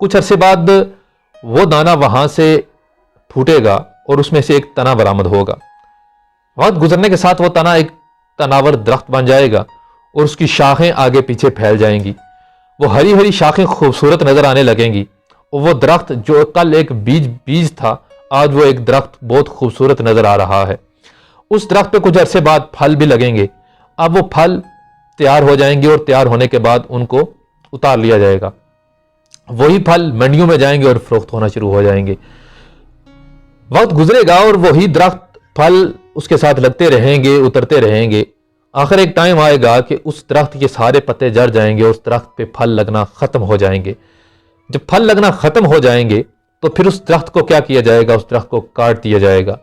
کچھ عرصے بعد وہ دانہ وہاں سے پھوٹے گا اور اس میں سے ایک تنا برآمد ہوگا. وقت گزرنے کے ساتھ وہ تنا ایک تناور درخت بن جائے گا اور اس کی شاخیں آگے پیچھے پھیل جائیں گی. وہ ہری ہری شاخیں خوبصورت نظر آنے لگیں گی اور وہ درخت جو کل ایک بیج تھا آج وہ ایک درخت بہت خوبصورت نظر آ رہا ہے. اس درخت پہ کچھ عرصے بعد پھل بھی لگیں گے. اب وہ پھل تیار ہو جائیں گے اور تیار ہونے کے بعد ان کو اتار لیا جائے گا. وہی پھل منڈیوں میں جائیں گے اور فروخت ہونا شروع ہو جائیں گے. وقت گزرے گا اور وہی درخت پھل اس کے ساتھ لگتے رہیں گے، اترتے رہیں گے. آخر ایک ٹائم آئے گا کہ اس درخت کے سارے پتے جڑ جائیں گے اور اس درخت پہ پھل لگنا ختم ہو جائیں گے. جب پھل لگنا ختم ہو جائیں گے تو پھر اس درخت کو کیا کیا جائے گا؟ اس درخت کو کاٹ دیا جائے گا.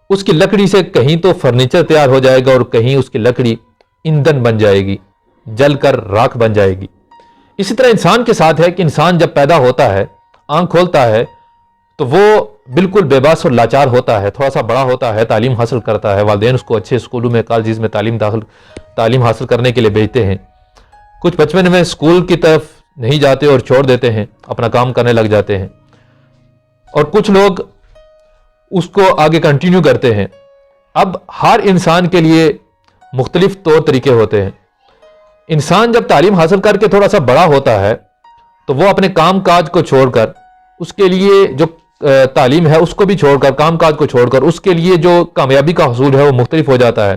اس کی لکڑی سے کہیں تو فرنیچر تیار ہو جائے گا اور کہیں اس کی لکڑی ایندھن بن جائے گی، جل کر راکھ بن جائے گی. اسی طرح انسان کے ساتھ ہے کہ انسان جب پیدا ہوتا ہے، آنکھ کھولتا ہے تو وہ بالکل بے بس اور لاچار ہوتا ہے. تھوڑا سا بڑا ہوتا ہے، تعلیم حاصل کرتا ہے، والدین اس کو اچھے اسکولوں میں، کالجز میں تعلیم حاصل کرنے کے لیے بھیجتے ہیں. کچھ بچپن میں اسکول کی طرف نہیں جاتے اور چھوڑ دیتے ہیں، اپنا کام کرنے لگ جاتے ہیں، اور کچھ لوگ اس کو آگے کنٹینیو کرتے ہیں. اب ہر انسان کے لیے مختلف طور طریقے ہوتے ہیں. انسان جب تعلیم حاصل کر کے تھوڑا سا بڑا ہوتا ہے تو وہ اپنے کام کاج کو چھوڑ کر، اس کے لیے جو تعلیم ہے اس کو بھی چھوڑ کر، کام کاج کو چھوڑ کر، اس کے لیے جو کامیابی کا حصول ہے وہ مختلف ہو جاتا ہے.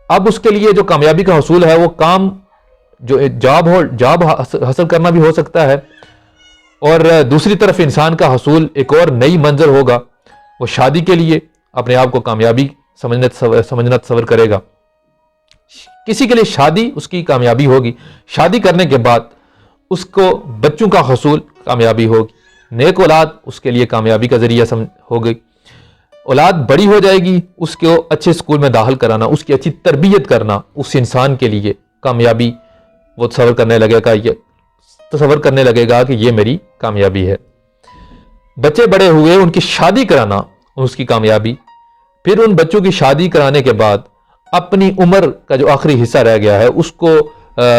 اب اس کے لیے جو کامیابی کا حصول ہے وہ کام جو جاب حاصل کرنا بھی ہو سکتا ہے، اور دوسری طرف انسان کا حصول ایک اور نئی منظر ہوگا. وہ شادی کے لیے اپنے آپ کو کامیابی سمجھنا تصور کرے گا. کسی کے لیے شادی اس کی کامیابی ہوگی. شادی کرنے کے بعد اس کو بچوں کا حصول کامیابی ہوگی. نیک اولاد اس کے لیے کامیابی کا ذریعہ ہو گئی. اولاد بڑی ہو جائے گی، اس کو اچھے اسکول میں داخل کرانا، اس کی اچھی تربیت کرنا اس انسان کے لیے کامیابی. وہ تصور کرنے لگے گا کہ یہ میری کامیابی ہے. بچے بڑے ہوئے، ان کی شادی کرانا اس کی کامیابی. پھر ان بچوں کی شادی کرانے کے بعد اپنی عمر کا جو آخری حصہ رہ گیا ہے اس کو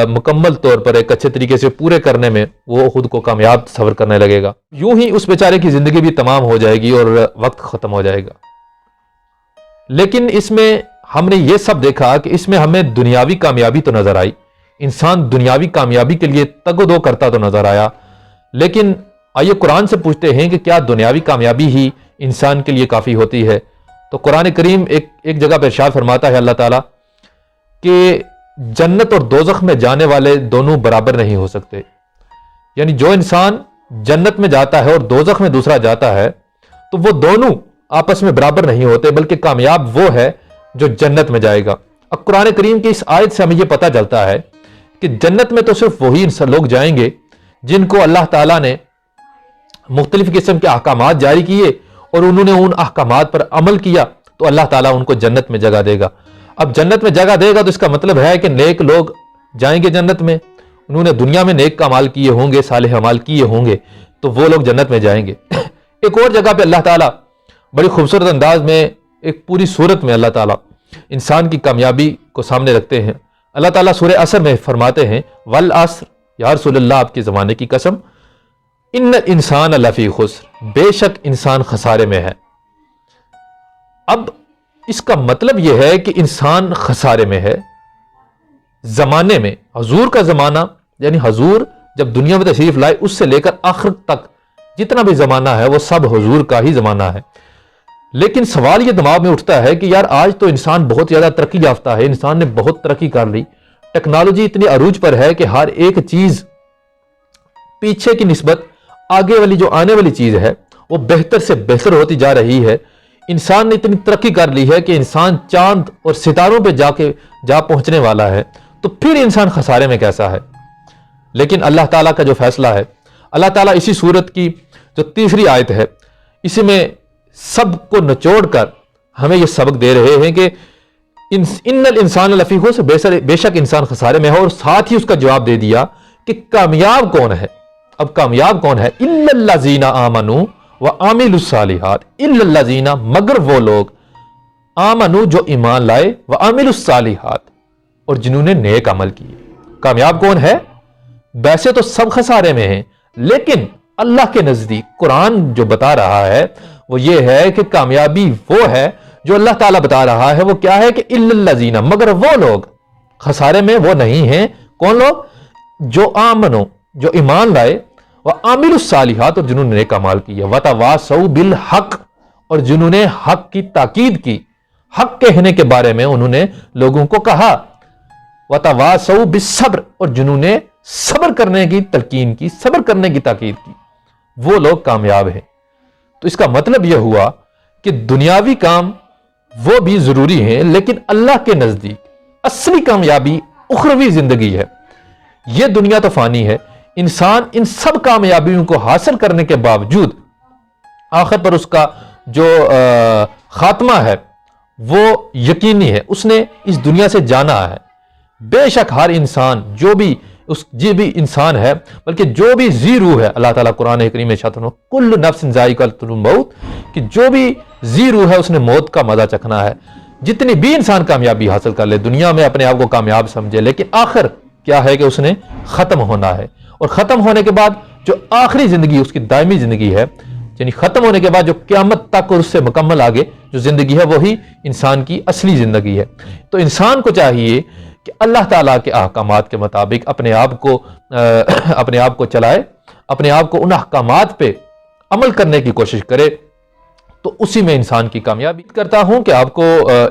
مکمل طور پر ایک اچھے طریقے سے پورے کرنے میں وہ خود کو کامیاب تصور کرنے لگے گا. یوں ہی اس بیچارے کی زندگی بھی تمام ہو جائے گی اور وقت ختم ہو جائے گا. لیکن اس میں ہم نے یہ سب دیکھا کہ اس میں ہمیں دنیاوی کامیابی تو نظر آئی، انسان دنیاوی کامیابی کے لیے تگ و دو کرتا تو نظر آیا. لیکن آئیے قرآن سے پوچھتے ہیں کہ کیا دنیاوی کامیابی ہی انسان کے لیے کافی ہوتی ہے؟ تو قرآن کریم ایک جگہ پہ ارشاد فرماتا ہے اللہ تعالیٰ کہ جنت اور دوزخ میں جانے والے دونوں برابر نہیں ہو سکتے. یعنی جو انسان جنت میں جاتا ہے اور دوزخ میں دوسرا جاتا ہے تو وہ دونوں آپس میں برابر نہیں ہوتے، بلکہ کامیاب وہ ہے جو جنت میں جائے گا. اب قرآن کریم کی اس آیت سے ہمیں یہ پتہ چلتا ہے کہ جنت میں تو صرف وہی لوگ جائیں گے جن کو اللہ تعالیٰ نے مختلف قسم کے احکامات جاری کیے اور انہوں نے ان احکامات پر عمل کیا تو اللہ تعالیٰ ان کو جنت میں جگہ دے گا. اب جنت میں جگہ دے گا تو اس کا مطلب ہے کہ نیک لوگ جائیں گے جنت میں. انہوں نے دنیا میں نیک اعمال کیے ہوں گے، صالح اعمال کیے ہوں گے تو وہ لوگ جنت میں جائیں گے. ایک اور جگہ پہ اللہ تعالیٰ بڑی خوبصورت انداز میں ایک پوری صورت میں اللہ تعالیٰ انسان کی کامیابی کو سامنے رکھتے ہیں. اللہ تعالیٰ سورہ عصر میں فرماتے ہیں والعصر، یا رسول اللہ آپ کے زمانے کی قسم، ان الانسان لفی خسر، بے شک انسان خسارے میں ہے. اب اس کا مطلب یہ ہے کہ انسان خسارے میں ہے. زمانے میں حضور کا زمانہ، یعنی حضور جب دنیا میں تشریف لائے اس سے لے کر آخر تک جتنا بھی زمانہ ہے وہ سب حضور کا ہی زمانہ ہے. لیکن سوال یہ دماغ میں اٹھتا ہے کہ یار آج تو انسان بہت زیادہ ترقی یافتہ ہے، انسان نے بہت ترقی کر لی، ٹیکنالوجی اتنی عروج پر ہے کہ ہر ایک چیز پیچھے کی نسبت آگے والی جو آنے والی چیز ہے وہ بہتر سے بہتر ہوتی جا رہی ہے. انسان نے اتنی ترقی کر لی ہے کہ انسان چاند اور ستاروں پہ جا پہنچنے والا ہے، تو پھر انسان خسارے میں کیسا ہے؟ لیکن اللہ تعالیٰ کا جو فیصلہ ہے، اللہ تعالیٰ اسی صورت کی جو تیسری آیت ہے اسی میں سب کو نچوڑ کر ہمیں یہ سبق دے رہے ہیں کہ ان الانسان لفی خسر، بے شک انسان خسارے میں ہے، اور ساتھ ہی اس کا جواب دے دیا کہ کامیاب کون ہے. اب کامیاب کون ہے؟ الا الذین آمنوا وعملوا الصالحات، الا الذین، مگر وہ لوگ، آمنوا جو ایمان لائے، وعملوا الصالحات، اور جنہوں نے نیک عمل کیے. کامیاب کون ہے؟ ویسے تو سب خسارے میں ہیں لیکن اللہ کے نزدیک قرآن جو بتا رہا ہے وہ یہ ہے کہ کامیابی وہ ہے جو اللہ تعالیٰ بتا رہا ہے، وہ کیا ہے کہ الا الذین، مگر وہ لوگ خسارے میں وہ نہیں ہیں۔ کون لوگ؟ جو آمنو، جو ایمان لائے، وعاملوا الصالحات، اور جنہوں نے نیک اعمال کیے، وتواصوا بالحق، اور جنہوں نے حق کی تاکید کی، حق کہنے کے بارے میں انہوں نے لوگوں کو کہا، وتواصوا بالصبر، اور جنہوں نے صبر کرنے کی تلقین کی، صبر کرنے کی تاکید کی، وہ لوگ کامیاب ہیں۔ تو اس کا مطلب یہ ہوا کہ دنیاوی کام وہ بھی ضروری ہیں، لیکن اللہ کے نزدیک اصلی کامیابی اخروی زندگی ہے۔ یہ دنیا تو فانی ہے، انسان ان سب کامیابیوں کو حاصل کرنے کے باوجود آخر پر اس کا جو خاتمہ ہے وہ یقینی ہے، اس نے اس دنیا سے جانا ہے۔ بے شک ہر انسان جو بھی انسان ہے، بلکہ جو بھی ذی روح ہے، اللہ تعالیٰ قرآن کریم میں ارشاد فرماتا ہے کل نفس ذائقۃ الموت، کہ جو بھی ذی روح ہے اس نے موت کا مزہ چکھنا ہے۔ جتنی بھی انسان کامیابی حاصل کر لے، دنیا میں اپنے آپ کو کامیاب سمجھے، لیکن آخر کیا ہے کہ اس نے ختم ہونا ہے، اور ختم ہونے کے بعد جو آخری زندگی اس کی دائمی زندگی ہے، یعنی ختم ہونے کے بعد جو قیامت تک اور اس سے مکمل آگے جو زندگی ہے وہی انسان کی اصلی زندگی ہے۔ تو انسان کو چاہیے کہ اللہ تعالیٰ کے احکامات کے مطابق اپنے آپ کو چلائے، اپنے آپ کو ان احکامات پہ عمل کرنے کی کوشش کرے، تو اسی میں انسان کی کامیابی۔ کرتا ہوں کہ آپ کو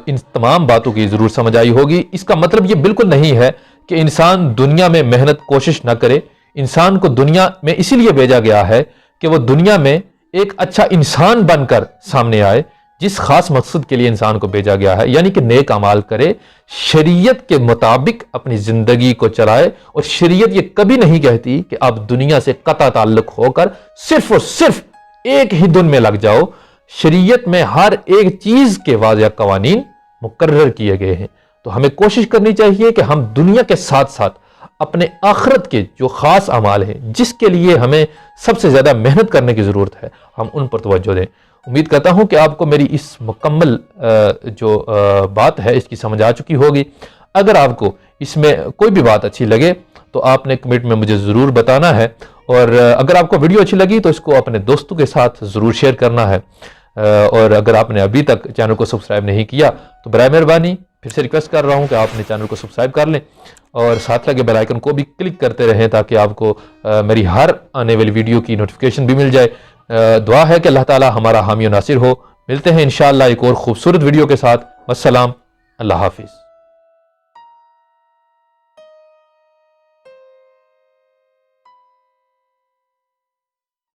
ان تمام باتوں کی ضرور سمجھ آئی ہوگی۔ اس کا مطلب یہ بالکل نہیں ہے کہ انسان دنیا میں محنت کوشش نہ کرے۔ انسان کو دنیا میں اسی لیے بھیجا گیا ہے کہ وہ دنیا میں ایک اچھا انسان بن کر سامنے آئے، جس خاص مقصد کے لیے انسان کو بھیجا گیا ہے، یعنی کہ نیک اعمال کرے، شریعت کے مطابق اپنی زندگی کو چلائے۔ اور شریعت یہ کبھی نہیں کہتی کہ آپ دنیا سے قطع تعلق ہو کر صرف اور صرف ایک ہی دن میں لگ جاؤ۔ شریعت میں ہر ایک چیز کے واضح قوانین مقرر کیے گئے ہیں، تو ہمیں کوشش کرنی چاہیے کہ ہم دنیا کے ساتھ ساتھ اپنے آخرت کے جو خاص اعمال ہیں، جس کے لیے ہمیں سب سے زیادہ محنت کرنے کی ضرورت ہے، ہم ان پر توجہ دیں۔ امید کرتا ہوں کہ آپ کو میری اس مکمل جو بات ہے اس کی سمجھ آ چکی ہوگی۔ اگر آپ کو اس میں کوئی بھی بات اچھی لگے تو آپ نے کمنٹ میں مجھے ضرور بتانا ہے، اور اگر آپ کو ویڈیو اچھی لگی تو اس کو اپنے دوستوں کے ساتھ ضرور شیئر کرنا ہے، اور اگر آپ نے ابھی تک چینل کو سبسکرائب نہیں کیا تو برائے مہربانی پھر سے ریکویسٹ کر رہا ہوں کہ آپ نے چینل کو سبسکرائب کر لیں، اور ساتھ لگے بیل آئیکن کو بھی کلک کرتے رہیں تاکہ آپ کو میری ہر آنے والی ویڈیو کی نوٹیفیکیشن بھی مل جائے۔ دعا ہے کہ اللہ تعالی ہمارا حامی و ناصر ہو۔ ملتے ہیں انشاءاللہ ایک اور خوبصورت ویڈیو کے ساتھ۔ والسلام، اللہ حافظ۔